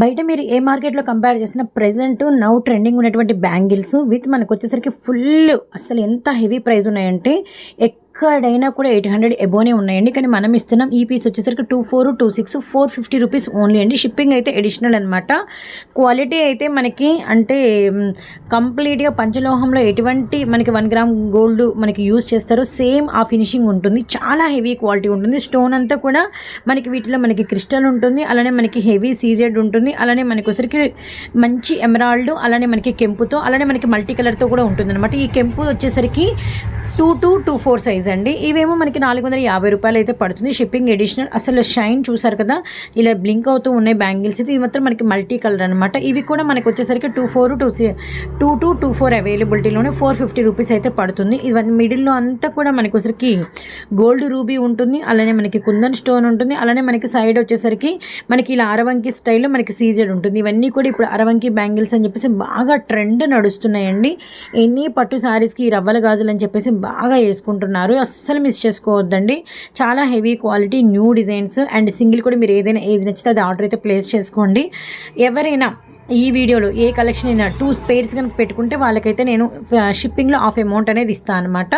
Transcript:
బయట మీరు ఏ మార్కెట్‌లో కంపేర్ చేసినా ప్రెజెంట్ నౌ ట్రెండింగ్ ఉన్నటువంటి బ్యాంగిల్స్ విత్ మనకొచ్చేసరికి ఫుల్ అసలు ఎంత హెవీ ప్రైస్ ఉన్నాయంటే ఎక్కడైనా కూడా 800 ఎబోనే ఉన్నాయండి. కానీ మనం ఇస్తున్నాం ఈ పీస్ వచ్చేసరికి 2426 450 రూపీస్ ఓన్లీ అండి. షిప్పింగ్ అయితే అడిషనల్ అనమాట. క్వాలిటీ అయితే మనకి అంటే కంప్లీట్‌గా పంచలోహంలో ఎటువంటి మనకి 1 గ్రామ్ గోల్డ్ మనకి యూజ్ చేస్తారో సేమ్ ఆ ఫినిషింగ్ ఉంటుంది. చాలా హెవీ క్వాలిటీ ఉంటుంది. స్టోన్ అంతా కూడా మనకి వీటిలో మనకి క్రిస్టల్ ఉంటుంది. అలానే మనకి హెవీ సీజెడ్ ఉంటుంది. అలానే మనకి వచ్చరికి మంచి ఎమరాల్డ్, అలానే మనకి కెంపుతో, అలానే మనకి మల్టీ కలర్తో కూడా ఉంటుందన్నమాట. ఈ కెంపు వచ్చేసరికి 2224 సైజ్ అండి. ఇవేమో మనకి 450 రూపాయలు అయితే పడుతుంది. Shipping additional. అసలు షైన్ చూసారు కదా, ఇలా బ్లింక్ అవుతూ ఉన్నాయి బ్యాంగిల్స్. ఇది మాత్రం మనకి మల్టీ కలర్ అనమాట. ఇవి కూడా మనకి వచ్చేసరికి 2224 అవైలబిలిటీలోనే 450 రూపీస్ అయితే పడుతుంది. ఇవన్నీ మిడిల్లో అంతా కూడా మనకి వచ్చరికి గోల్డ్ రూబీ ఉంటుంది. అలానే మనకి కుందన్ స్టోన్ ఉంటుంది. అలానే మనకి సైడ్ వచ్చేసరికి మనకి ఇలా అరవంకి స్టైల్లో మనకి సీజెడ్ ఉంటుంది. ఇవన్నీ కూడా ఇప్పుడు అరవంకి బ్యాంగిల్స్ అని చెప్పేసి బాగా ట్రెండ్ నడుస్తున్నాయండి. ఎన్ని పట్టు శారీస్కి రవ్వల గాజులు అని చెప్పేసి బాగా వేసుకుంటున్నారు. అస్సలు మిస్ చేసుకోవద్దండి. చాలా heavy quality new designs and single కూడా మీరు ఏది నచ్చితే అది ఆర్డర్ అయితే ప్లేస్ చేసుకోండి. ఎవరైనా ఈ వీడియోలో ఏ కలెక్షన్ అయినా 2 పేర్స్ కనుక పెట్టుకుంటే వాళ్ళకైతే నేను షిప్పింగ్లో హాఫ్ అమౌంట్ అనేది ఇస్తాను అనమాట.